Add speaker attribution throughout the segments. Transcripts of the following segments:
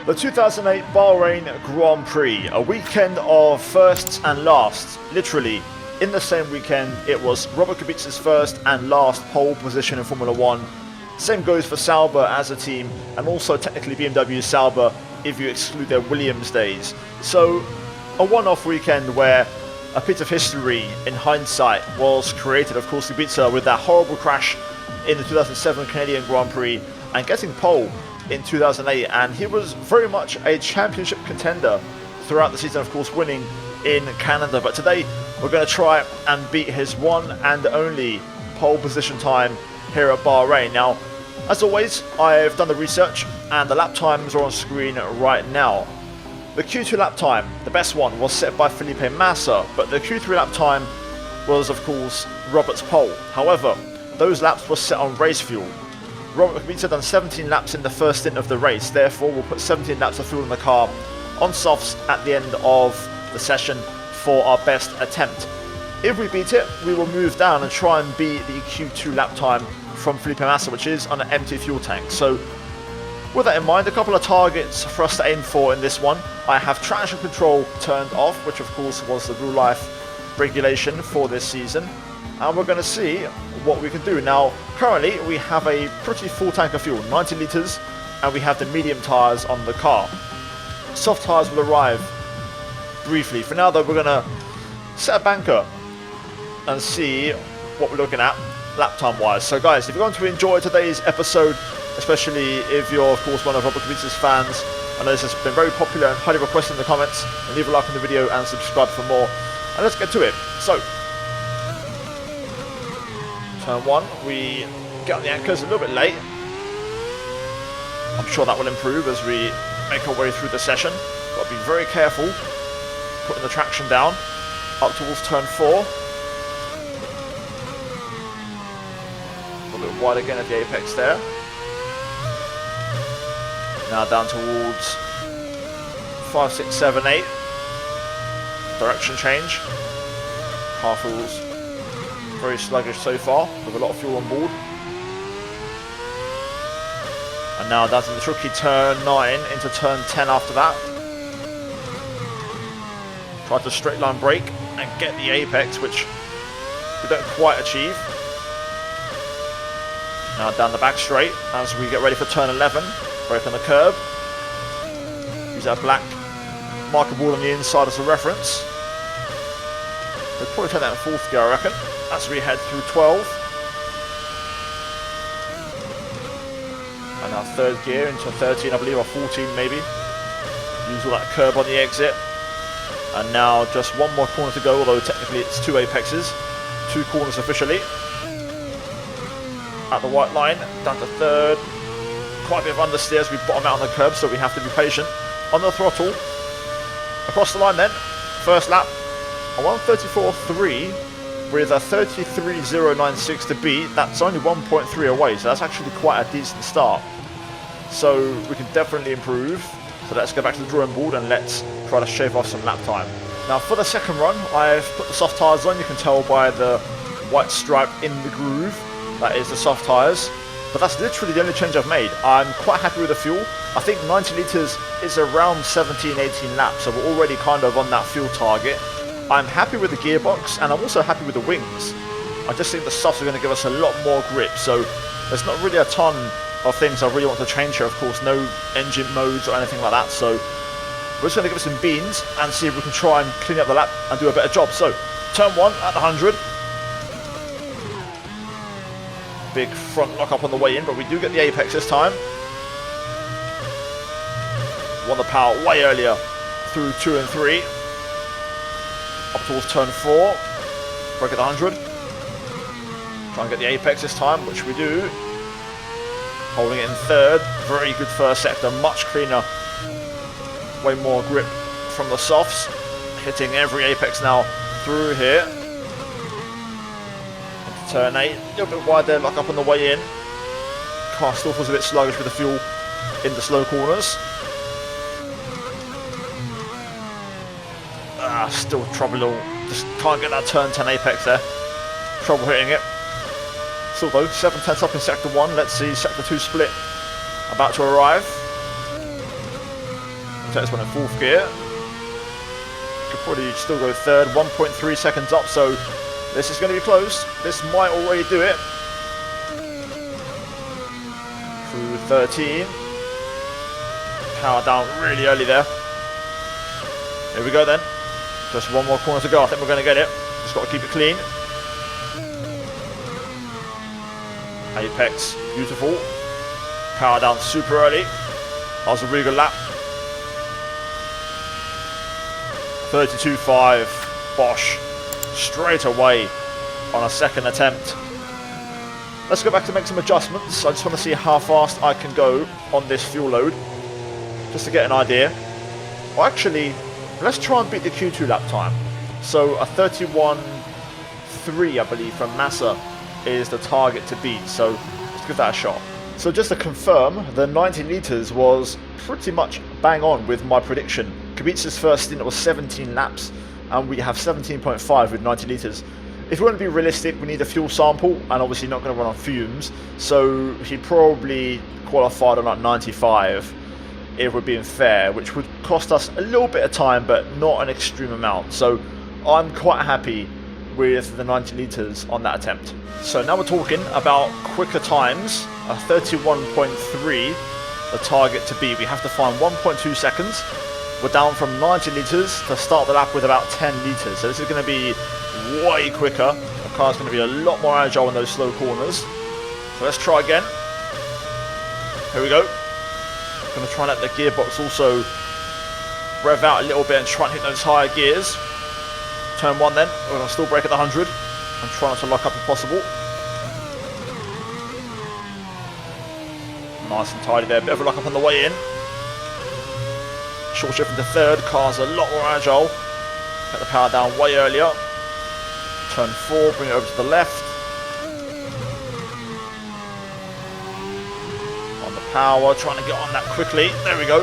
Speaker 1: The 2008 Bahrain Grand Prix, a weekend of firsts and lasts. Literally, in the same weekend, it was Robert Kubica's first and last pole position in Formula 1. Same goes for Sauber as a team, and also technically BMW Sauber if you exclude their Williams days. So, a one-off weekend where a bit of history, in hindsight, was created. Of course, Kubica with that horrible crash in the 2007 Canadian Grand Prix and getting pole in 2008, and he was very much a championship contender throughout the season, of course winning in Canada. But today we're going to try and beat his one and only pole position time here at Bahrain. Now, as always, I've done the research and the lap times are on screen right now. The Q2 lap time, the best one, was set by Felipe Massa, but the Q3 lap time was of course Robert's pole. However, those laps were set on race fuel. Robert Kubica done 17 laps in the first stint of the race, therefore we'll put 17 laps of fuel in the car on softs at the end of the session for our best attempt. If we beat it, we will move down and try and beat the Q2 lap time from Felipe Massa, which is on an empty fuel tank. So with that in mind, a couple of targets for us to aim for in this one. I have traction control turned off, which of course was the real life regulation for this season, and we're going to see what we can do. Now, currently we have a pretty full tank of fuel, 90 litres, and we have the medium tyres on the car. Soft tyres will arrive briefly. For now though, we're going to set a banker and see what we're looking at lap time wise. So guys, if you're going to enjoy today's episode, especially if you're of course one of Robert Kubica's fans, I know this has been very popular and highly requested in the comments, and leave a like on the video and subscribe for more. And let's get to it. So, turn 1, we get on the anchors a little bit late. I'm sure that will improve as we make our way through the session. Got to be very careful putting the traction down. Up towards turn 4. A little bit wide again at the apex there. Now down towards 5, 6, 7, 8. Direction change. Car feels very sluggish so far, with a lot of fuel on board. And now down to the tricky turn 9 into turn 10 after that. Try to straight line brake and get the apex, which we don't quite achieve. Now down the back straight as we get ready for turn 11. Brake on the curb. Use that black marker board on the inside as a reference. We'll probably turn that in 4th gear, I reckon, as we head through 12. And now 3rd gear into 13, I believe, or 14 maybe. Use all that curb on the exit. And now just one more corner to go, although technically it's 2 apexes. 2 corners officially. At the white line, down to 3rd. Quite a bit of understeer as we bottom out on the curb, so we have to be patient. On the throttle. Across the line then. First lap. A 1:34.3 with a 33.096 to beat. That's only 1.3 away, so that's actually quite a decent start. So we can definitely improve. So let's go back to the drawing board and let's try to shave off some lap time. Now for the second run, I've put the soft tyres on. You can tell by the white stripe in the groove. That is the soft tyres. But that's literally the only change I've made. I'm quite happy with the fuel. I think 90 litres is around 17, 18 laps, so we're already kind of on that fuel target. I'm happy with the gearbox, and I'm also happy with the wings. I just think the softs are going to give us a lot more grip, so there's not really a ton of things I really want to change here. Of course, no engine modes or anything like that, so we're just going to give it some beans and see if we can try and clean up the lap and do a better job. So, turn 1 at the 100. Big front lock up on the way in, but we do get the apex this time. Won the power way earlier through 2 and 3. Up towards turn 4. Brake at the 100. Try and get the apex this time, which we do. Holding it in 3rd. Very good first sector, much cleaner. Way more grip from the softs. Hitting every apex now through here. Into turn 8. A little bit wide there, lock up on the way in. Car still feels a bit sluggish with the fuel in the slow corners. Still trouble, just can't get that turn 10 apex there. Trouble hitting it. Still though, 7/10 up in sector 1. Let's see sector 2 split about to arrive. Take this one in 4th gear. Could probably still go 3rd. 1.3 seconds up, so this is going to be close. This might already do it. Through 13. Power down really early there. Here we go then. Just one more corner to go. I think we're going to get it. Just got to keep it clean. Apex, beautiful. Power down super early. That was a really good lap. 32.5. Bosh. Straight away on a 2nd attempt. Let's go back to make some adjustments. I just want to see how fast I can go on this fuel load. Just to get an idea. Well, actually, let's try and beat the Q2 lap time. So a 31.3, I believe, from Massa is the target to beat. So let's give that a shot. So just to confirm, the 90 litres was pretty much bang on with my prediction. Kubica's first stint was 17 laps, and we have 17.5 with 90 litres. If we want to be realistic, we need a fuel sample, and obviously not going to run on fumes. So he probably qualified on like 95, if we're being fair, which would cost us a little bit of time, but not an extreme amount. So I'm quite happy with the 90 litres on that attempt. So now we're talking about quicker times. A 31.3, the target to beat. We have to find 1.2 seconds. We're down from 90 litres to start the lap with about 10 litres. So this is going to be way quicker. The car's going to be a lot more agile in those slow corners. So let's try again. Here we go. I'm going to try and let the gearbox also rev out a little bit and try and hit those higher gears. Turn 1 then. We're going to still brake at the 100 and try not to lock up if possible. Nice and tidy there. Bit of a lock up on the way in. Short shift into 3rd. Car's a lot more agile. Get the power down way earlier. Turn 4. Bring it over to the left. On the power. Trying to get on that quickly. There we go.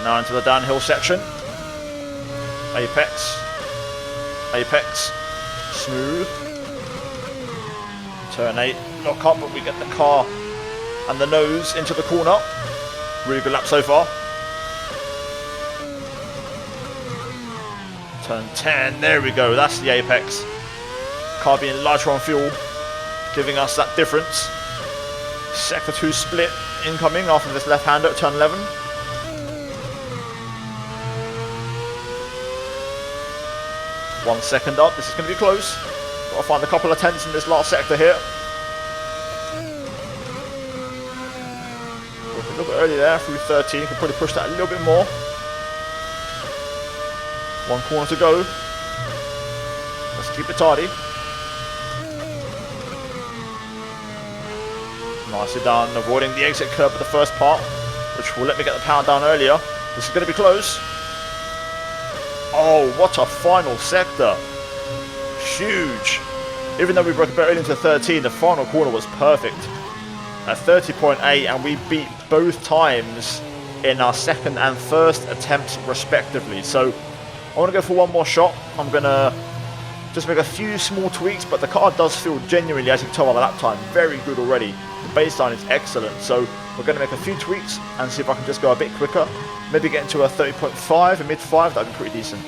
Speaker 1: Now into the downhill section. Apex. Apex. Smooth. Turn 8. Lock up, but we get the car and the nose into the corner. Really good lap so far. Turn 10. There we go. That's the apex. Car being lighter on fuel, giving us that difference. Sector 2 split incoming after this left-hander at turn 11. One second up. This is going to be close. Got to find a couple of tenths in this last sector here. A little bit early there through 13. Can probably push that a little bit more. One corner to go. Let's keep it tidy. Nicely done, avoiding the exit curb at the first part, which will let me get the power down earlier. This is going to be close. Oh, what a final sector. Huge. Even though we broke a bit early into 13, the final corner was perfect. At 30.8, and we beat both times in our second and first attempts respectively. So I want to go for one more shot. I'm going to just make a few small tweaks, but the car does feel genuinely, as you can tell by the lap time, very good already. The baseline is excellent, so we're going to make a few tweaks and see if I can just go a bit quicker. Maybe get into a 30.5, a mid-5, that'd be pretty decent.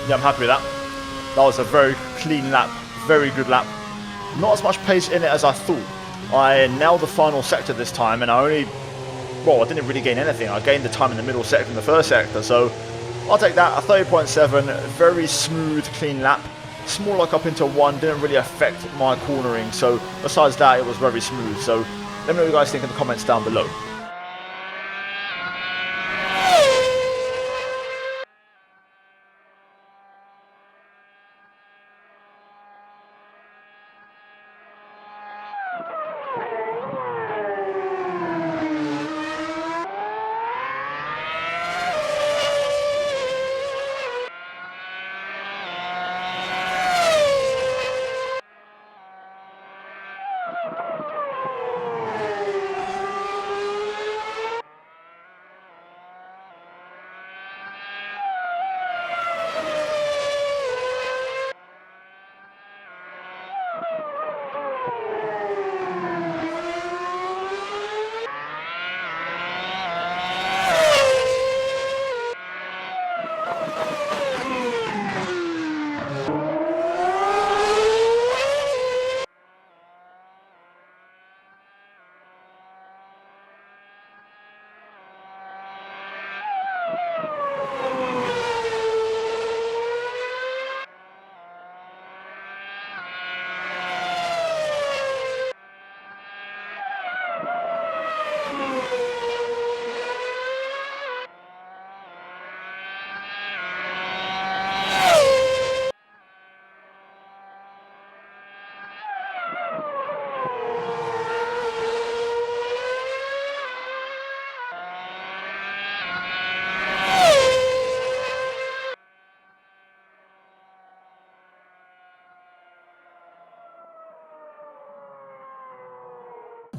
Speaker 1: Yeah, I'm happy with that. That was a very clean lap, very good lap. Not as much pace in it as I thought. I nailed the final sector this time, and I didn't really gain anything. I gained the time in the middle sector in the first sector, so I'll take that. A 30.7, very smooth, clean lap. Small lock up into 1, didn't really affect my cornering, so besides that, it was very smooth. So let me know what you guys think in the comments down below.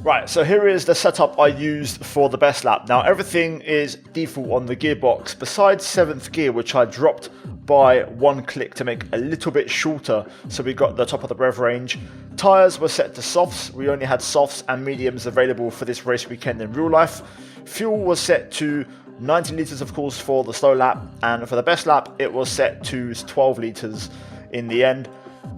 Speaker 1: Right, so here is the setup I used for the best lap. Now everything is default on the gearbox, besides 7th gear, which I dropped by 1 click to make a little bit shorter, so we got the top of the rev range. Tyres were set to softs. We only had softs and mediums available for this race weekend in real life. Fuel was set to 90 litres, of course, for the slow lap, and for the best lap it was set to 12 litres in the end.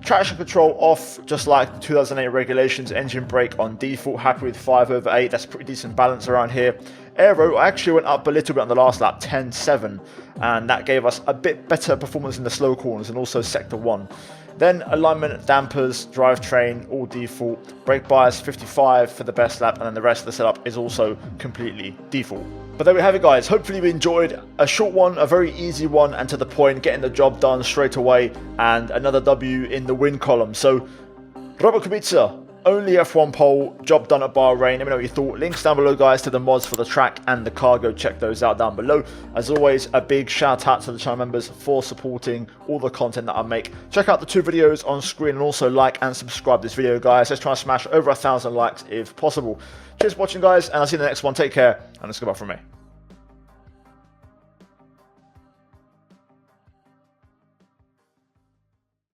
Speaker 1: Traction control off, just like the 2008 regulations. Engine brake on default, happy with 5/8, that's pretty decent balance around here. Aero, I actually went up a little bit on the last lap, 10.7, and that gave us a bit better performance in the slow corners and also sector 1. Then alignment, dampers, drivetrain, all default. Brake bias 55 for the best lap, and then the rest of the setup is also completely default. But there we have it, guys. Hopefully you enjoyed a short one, a very easy one, and to the point, getting the job done straight away, and another W in the win column. So, Robert Kubica, only F1 pole, job done at Bahrain. Let me know what you thought. Links down below, guys, to the mods for the track and the car. Go check those out down below. As always, a big shout out to the channel members for supporting all the content that I make. Check out the 2 videos on screen, and also like and subscribe this video, guys. Let's try and smash over 1,000 likes if possible. Cheers for watching, guys, and I'll see you in the next one. Take care, and it's goodbye from me.